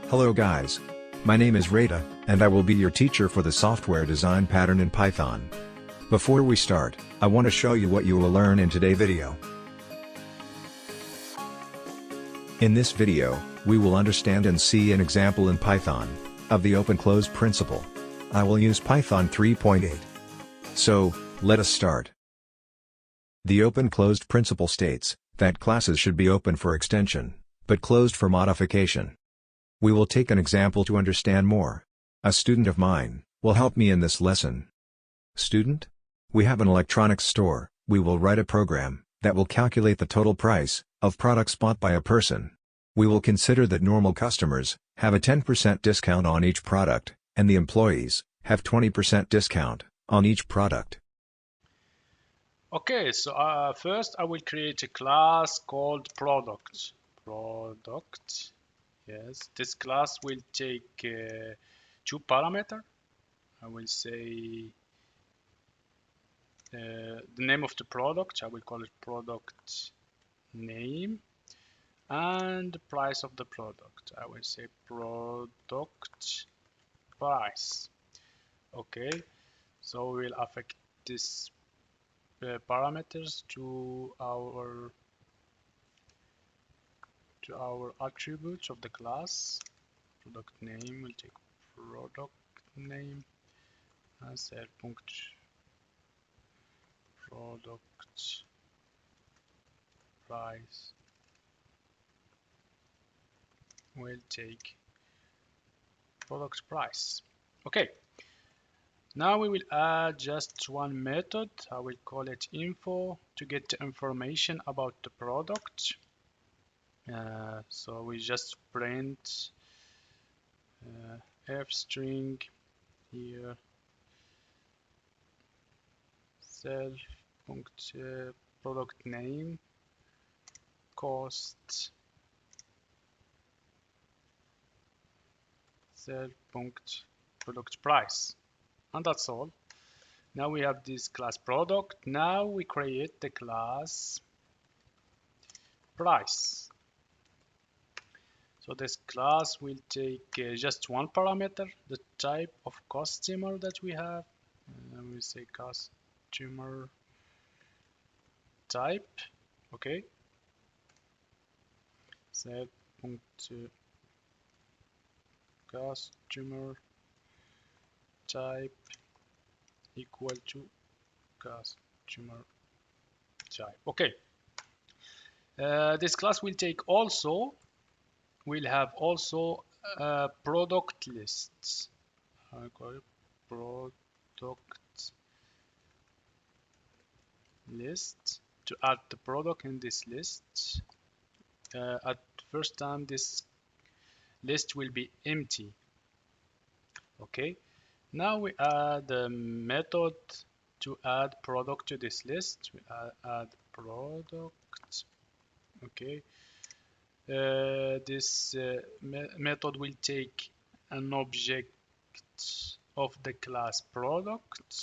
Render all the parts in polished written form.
Hello guys. My name is Rada, and I will be your teacher for the software design pattern in Python. Before we start, I want to show you what you will learn in today's video. In this video, we will understand and see an example in Python of the open-close principle. I will use Python 3.8. So, let us start. The open-closed principle states that classes should be open for extension, but closed for modification. We will take an example to understand more. A student of mine will help me in this lesson. Student? We have an electronics store. We will write a program that will calculate the total price of products bought by a person. We will consider that normal customers have a 10% discount on each product, and the employees have 20% discount on each product. Okay, so first I will create a class called product. Product. Yes, this class will take two parameters. I will say the name of the product. I will call it product name, and the price of the product. I will say product price. Okay, so we'll affect this parameters to our attributes of the class. Product name will take product name and set punct product price will take product price. Okay, now we will add just one method. I will call it info to get the information about the product. So we just print f string here self product name cost self product price, and that's all. Now we have this class product. Now we create the class price. So this class will take just one parameter, the type of customer that we have. We say customer type. Okay. Set customer type equal to customer type. Okay. This class will take also. We'll have also product lists. I call it product list to add the product in this list. At first time, this list will be empty. Okay. Now we add a method to add product to this list. We add product. Okay. This method will take an object of the class product,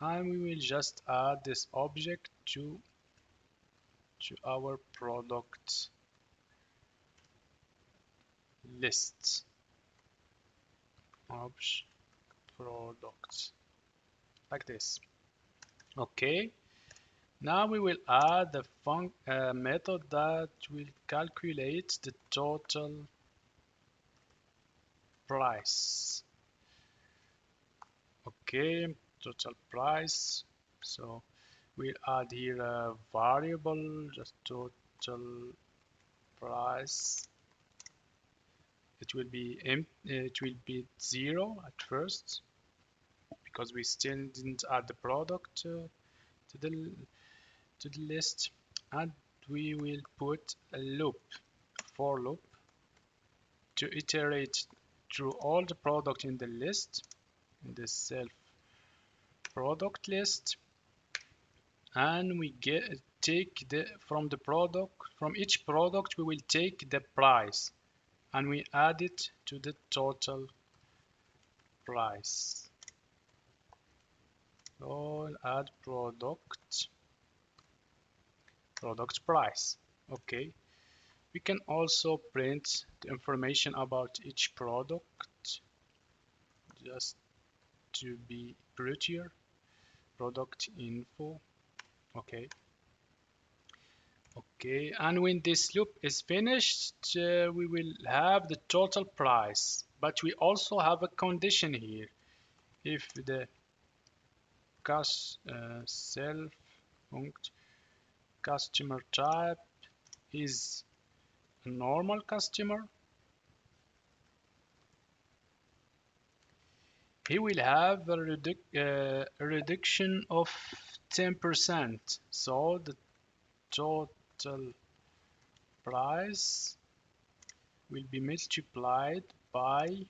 and we will just add this object to our product list. Products like this. Okay. Now we will add a method that will calculate the total price. Okay, total price. So we'll add here a variable, just total price. It will be 0 at first because we still didn't add the product to the list, and we will put a loop, for loop, to iterate through all the product in the list, in the self product list, and we take from each product we will take the price and we add it to the total price. So I'll add product price. Okay, We can also print the information about each product just to be prettier. Product info. Okay. Okay, and when this loop is finished, we will have the total price. But we also have a condition here. If the self customer type is a normal customer, he will have a reduction of 10%. So the total price will be multiplied by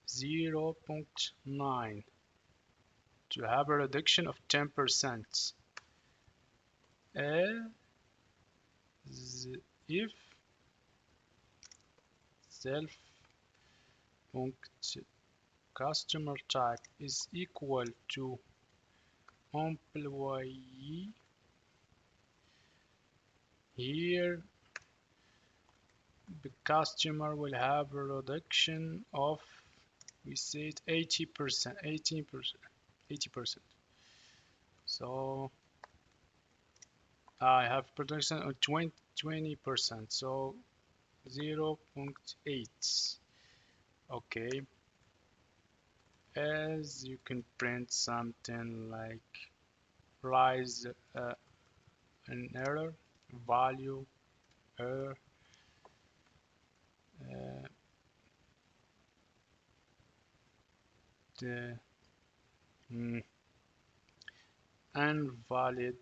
0.9 to have a reduction of 10%. If self customer type is equal to employee, here the customer will have a reduction of, we said 80%, 80%. So I have production of 20%, so 0.8. Okay, as you can print something like rise an error value error the invalid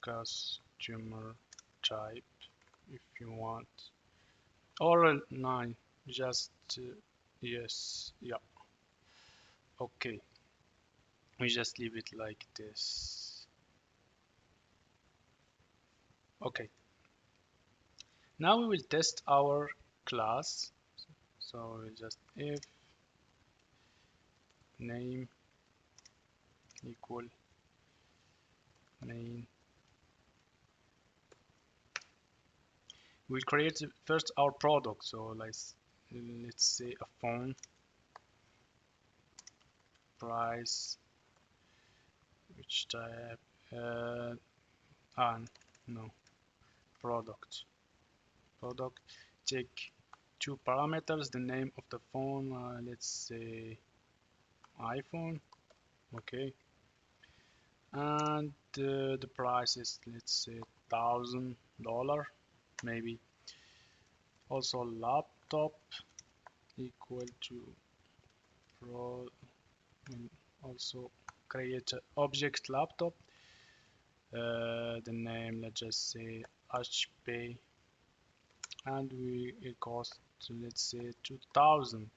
customer type if you want, or 9, just yes, yeah. Okay, we just leave it like this. Okay, now we will test our class. So we'll just if name equal name. We'll create first our product. So let's say a phone, price, which type, no, product. Take two parameters, the name of the phone, let's say iPhone. Okay, and the price is, let's say, $1,000 maybe. Also laptop equal to also create an object laptop, the name, let's just say HP, and it costs, let's say, $2,000.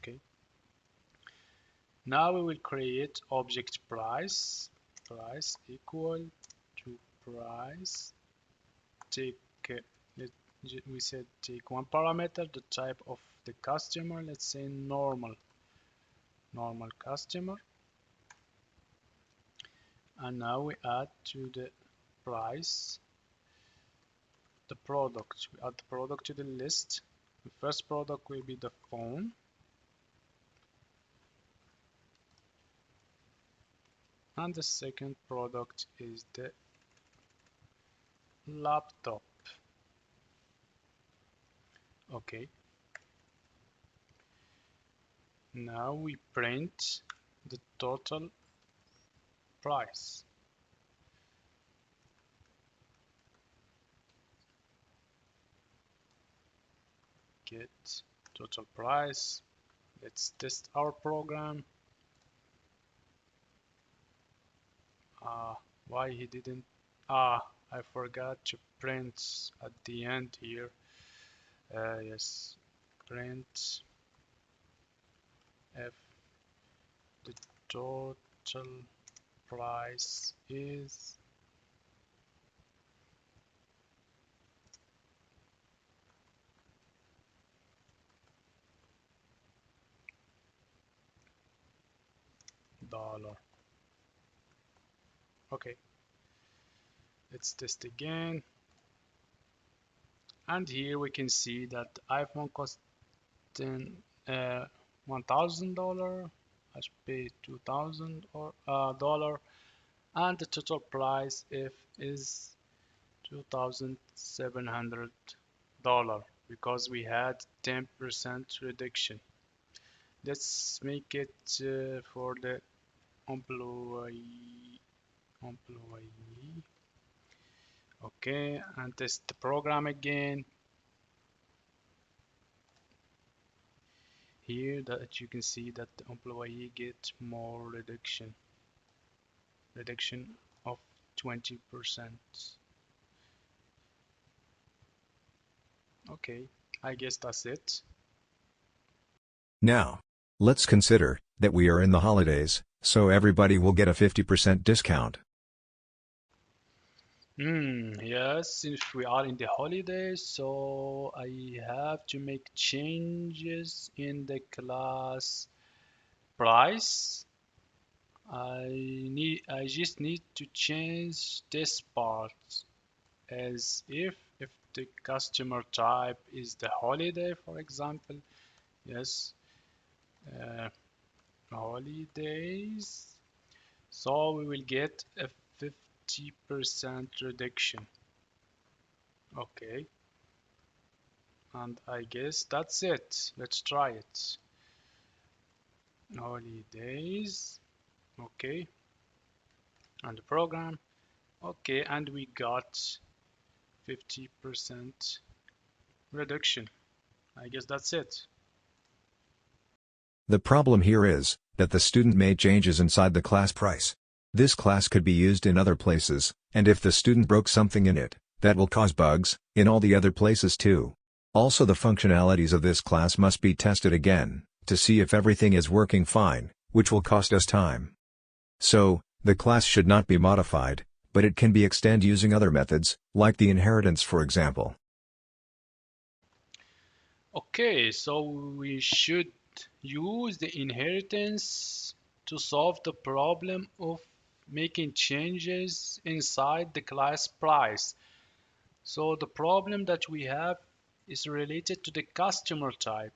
Okay, now we will create object price equal to price. Take we said take one parameter, the type of the customer, let's say normal customer, and now we add to the price the product. We add the product to the list. The first product will be the phone, and the second product is the laptop. Okay, now we print the total price. Get total price. Let's test our program. Why he didn't? I forgot to print at the end here. Yes, print if the total price is dollar. Okay, let's test again. And here we can see that iPhone costing $1,000. I pay $2,000, and the total price if is $2,700 because we had 10% reduction. Let's make it for the employee. Okay, and test the program again. Here that you can see that the employee get more reduction of 20%. Okay, I guess that's it. Now, let's consider that we are in the holidays, so everybody will get a 50% discount. Yes, if we are in the holidays, so I have to make changes in the class price. I just need to change this part as if the customer type is the holiday, for example. Yes, uh, holidays. So we will get a 50% reduction. Okay, and I guess that's it. Let's try it. Holidays. Okay, and the program. Okay, and we got 50% reduction. I guess that's it. The problem here is that the student made changes inside the class price. This class could be used in other places, and if the student broke something in it, that will cause bugs in all the other places too. Also, the functionalities of this class must be tested again to see if everything is working fine, which will cost us time. So, the class should not be modified, but it can be extended using other methods, like the inheritance for example. Okay, so we should use the inheritance to solve the problem of making changes inside the class price. So the problem that we have is related to the customer type.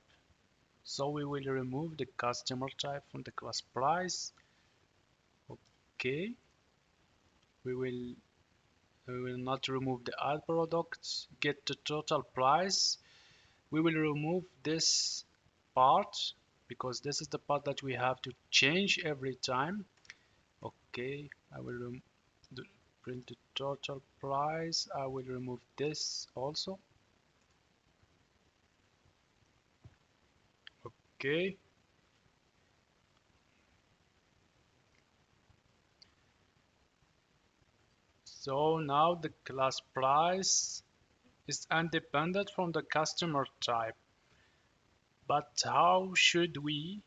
So we will remove the customer type from the class price. Okay, we will not remove the add products, get the total price. We will remove this part because this is the part that we have to change every time. Okay, I will print the total price. I will remove this also. Okay. So now the class price is independent from the customer type. But how should we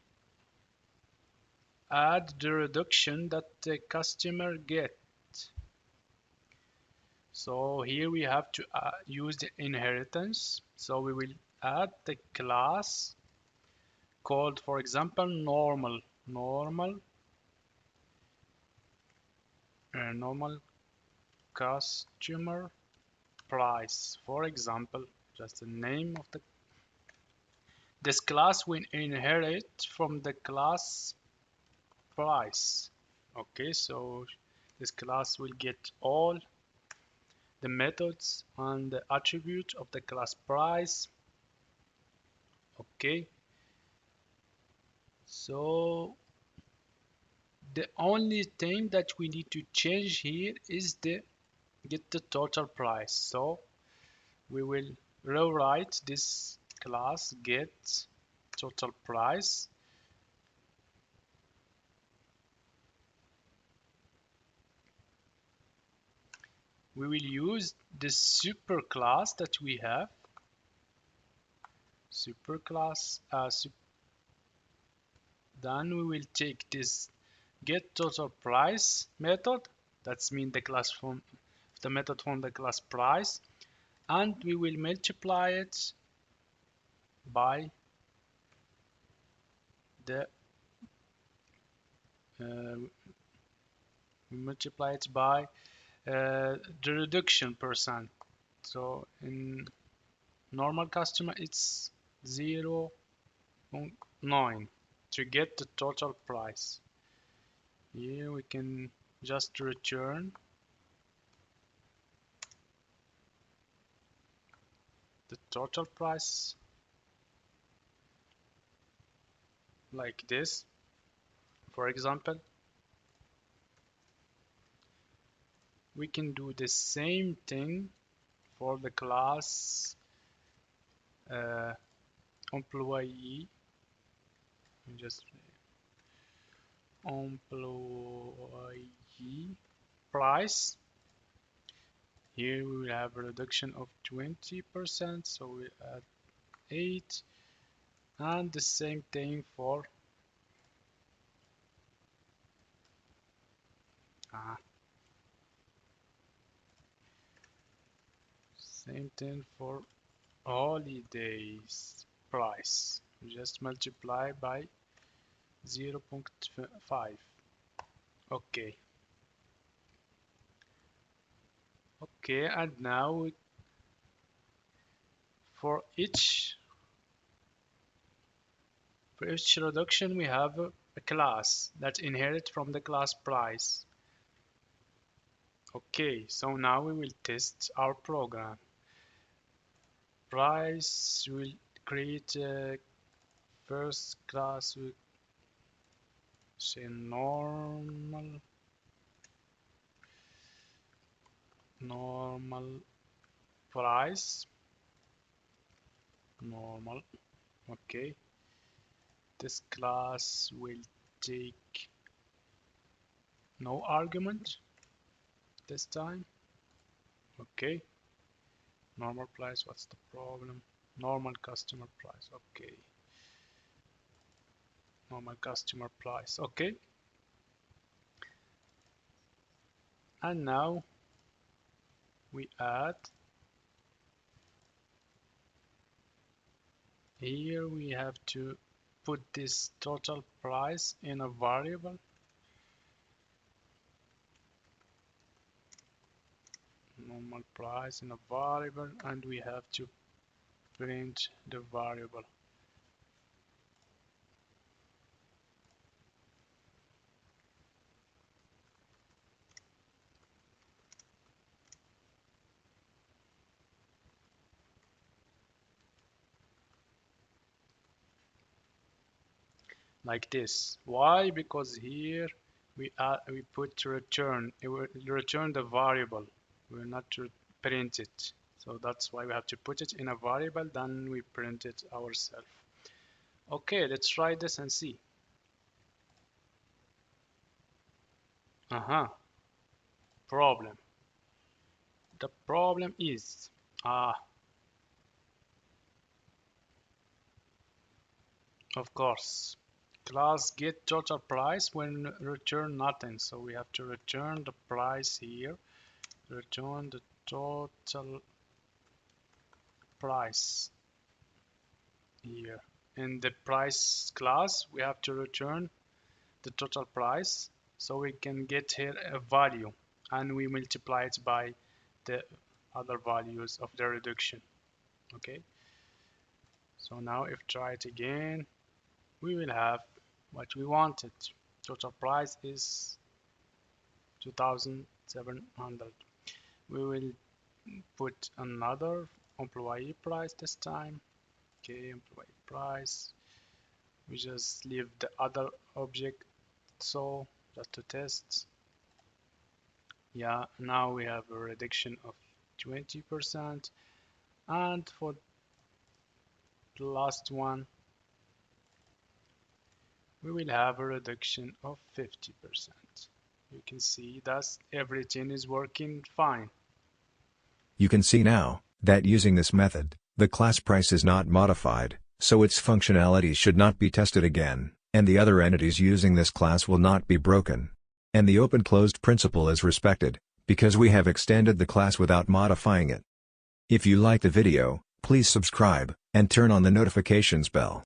add the reduction that the customer get? So here we have to use the inheritance. So we will add the class called, for example, normal customer price. For example, just the name of this class will inherit from the class price. Okay, so this class will get all the methods and the attribute of the class price. Okay, so the only thing that we need to change here is the get the total price. So we will rewrite this class get total price. We will use the superclass that we have. Superclass. Then we will take this get total price method. That's mean the class from the method from the class price, and we will multiply it by the multiply it by the reduction percent. So in normal customer, it's 0.9 to get the total price. Here we can just return the total price like this. For example, we can do the same thing for the class employee. Just employee price. Here we will have a reduction of 20%, so we add 8, and the same thing for holidays price. We just multiply by 0.5. Okay. Okay, and now for each reduction we have a class that inherits from the class price. Okay, so now we will test our program. Price will create a first class with say normal price, normal. Okay, this class will take no argument this time. Okay, normal price, what's the problem? Normal customer price. Okay, normal customer price. Okay, and now we add, here we have to put this total price in a variable. Normal price in a variable, and we have to print the variable. Like this. Why? Because here we put return. It will return the variable. We will not print it. So that's why we have to put it in a variable, then we print it ourselves. Okay, let's try this and see. Problem. The problem is of course, class get total price when return nothing, so we have to return the price here, return the total price here. In the price class we have to return the total price, so we can get here a value and we multiply it by the other values of the reduction. Okay, so now if try it again, we will have what we wanted. Total price is 2,700. We will put another employee price this time. Okay, employee price. We just leave the other object so just to test. Yeah, now we have a reduction of 20%, and for the last one we will have a reduction of 50%. You can see that everything is working fine. You can see now that using this method, the class price is not modified, so its functionalities should not be tested again, and the other entities using this class will not be broken. And the open-closed principle is respected, because we have extended the class without modifying it. If you like the video, please subscribe, and turn on the notifications bell.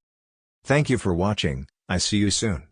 Thank you for watching. I see you soon.